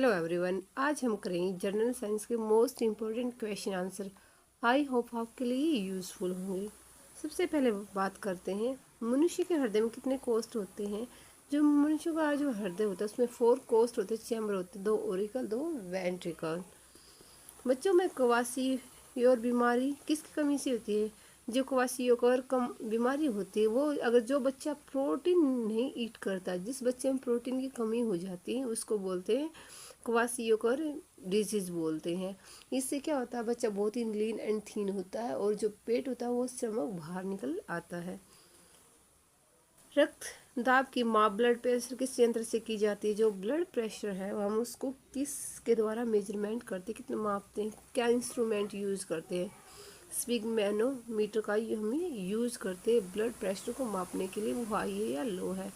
Hello everyone, आज हम करेंगे जनरल साइंस के most important question answer. I hope आपके लिए यूज़फुल होंगे। सबसे पहले बात करते हैं मनुष्य के हृदय में कितने कोष्ठ होते हैं। जो मनुष्य का जो हृदय होता है उसमें 4 कोष्ठ होते हैं, चैम्बर होते हैं, 2 ओरिकल 2 वेंट्रिकल। बच्चों में क्वासियोर बीमारी किसकी कमी से होती है। जो क्वासियोर कम बीमारी होती है वो अगर जो बच्चा प्रोटीन नहीं ईट करता, जिस बच्चे में प्रोटीन की कमी हो जाती है उसको बोलते हैं क्वासियोर डिजीज बोलते हैं। इससे क्या होता है, बच्चा बहुत ही लीन एंड थीन होता है और जो पेट होता है वो स्टमक बाहर निकल आता है। रक्त दाब की माप ब्लड प्रेशर किस यंत्र से की जाती है। जो ब्लड प्रेशर है वो हम उसको किस के द्वारा मेजरमेंट करते हैं, कितना मापते हैं, क्या इंस्ट्रूमेंट यूज़ करते हैं। स्पिग मैनोमीटर का हमें यूज़ करते हैं ब्लड प्रेशर को मापने के लिए, वो हाई है या लो है।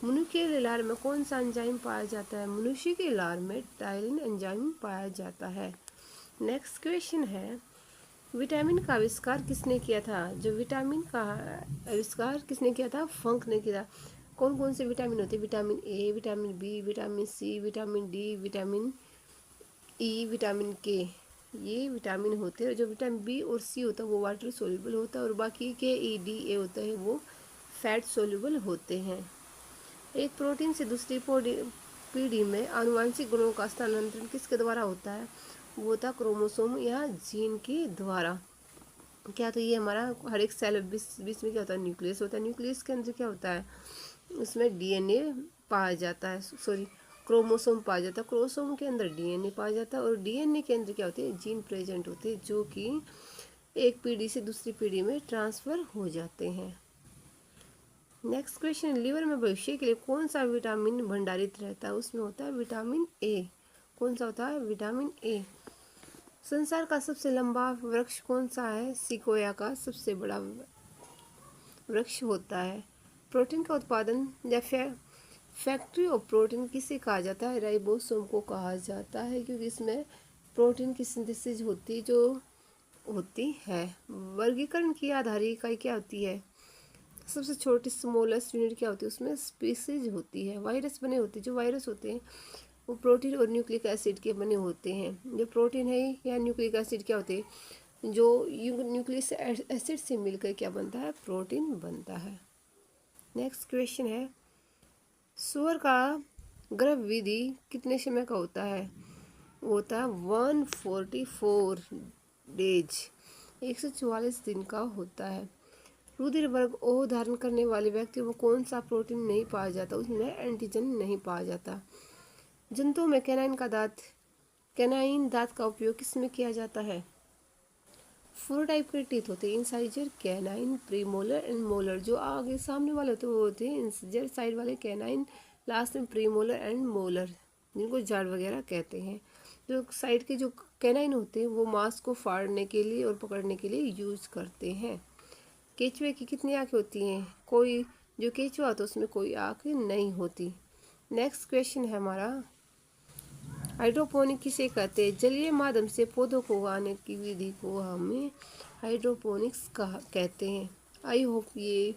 मनुष्य के लार में कौन सा एंजाइम पाया जाता है। मनुष्य के लार में टाइलिन एंजाइम पाया जाता है। नेक्स्ट क्वेश्चन है विटामिन का आविष्कार किसने किया था। जो विटामिन का आविष्कार किसने किया था, फंक ने किया। कौन कौन से विटामिन होते हैं, vitamin A, vitamin B, vitamin C, vitamin D, vitamin E, vitamin K, ये विटामिन होते हैं। जो विटामिन बी और सी होता है वो वाटर सोल्यूबल होता है और बाकी के ई डी ए होता है वो फैट सोल्यूबल होते हैं। एक प्रोटीन से दूसरी पीढ़ी में आनुवंशिक गुणों का स्थानांतरण किसके द्वारा होता है। वो होता है क्रोमोसोम या जीन के द्वारा। क्या तो ये हमारा हर एक सेल बीच में क्या होता है, न्यूक्लियस होता है। न्यूक्लियस के अंदर क्या होता है, उसमें डीएनए पाया जाता है, सॉरी क्रोमोसोम पाया जाता है। क्रोमोसोम के अंदर डीएनए पाया जाता है और डीएनए के अंदर क्या होते हैं, जीन प्रेजेंट होते हैं जो कि एक पीढ़ी से दूसरी पीढ़ी में ट्रांसफ़र हो जाते हैं। नेक्स्ट क्वेश्चन, लीवर में भविष्य के लिए कौन सा विटामिन भंडारित रहता है। उसमें होता है विटामिन ए। कौन सा होता है, विटामिन ए। संसार का सबसे लंबा वृक्ष कौन सा है। सिकोया का सबसे बड़ा वृक्ष होता है। प्रोटीन का उत्पादन या फैक्ट्री ऑफ प्रोटीन किसे कहा जाता है। राइबोसोम को कहा जाता है क्योंकि इसमें प्रोटीन की सिंथेसिस होती है। वर्गीकरण की आधारित इकाई क्या होती है। सबसे छोटी स्मॉलेस्ट यूनिट क्या होती है, उसमें स्पीसीज होती है। वायरस बने होते हैं, जो वायरस होते हैं वो प्रोटीन और न्यूक्लिक एसिड के बने होते हैं। जो प्रोटीन है या न्यूक्लिक एसिड क्या होते हैं, जो न्यूक्लिक एसिड से मिलकर क्या बनता है, प्रोटीन बनता है। नेक्स्ट क्वेश्चन है सूअर का गर्भ विधि कितने समय का होता है। वो होता है 144 डेज, 144 दिन का होता है। रुधिर वर्ग ओ धारण करने वाले व्यक्तियों में कौन सा प्रोटीन नहीं पाया जाता, उसमें एंटीजन नहीं पाया जाता। जंतुओं में कैनाइन दांत का उपयोग किसमें किया जाता है। 4 टाइप के टीथ होते हैं, incisor, canine, premolar and molar. जो आगे सामने वाले होते हैं वो होते हैं इंसाइजर, साइड वाले कैनाइन, लास्ट में प्रीमोलर एंड मोलर जिनको जाड़ वगैरह कहते हैं। जो साइड के जो कैनाइन होते हैं वो मांस को फाड़ने के लिए और पकड़ने के लिए यूज करते हैं। केचुए की कितनी आँखें होती हैं, कोई। जो केचुआ होता है उसमें कोई आँख नहीं होती। नेक्स्ट क्वेश्चन है हमारा हाइड्रोपोनिक किसे कहते हैं। जलीय माध्यम से पौधों को उगाने की विधि को हमें हाइड्रोपोनिक्स कहते हैं। आई होप ये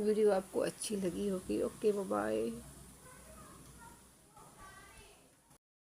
वीडियो आपको अच्छी लगी होगी। Okay, bye bye.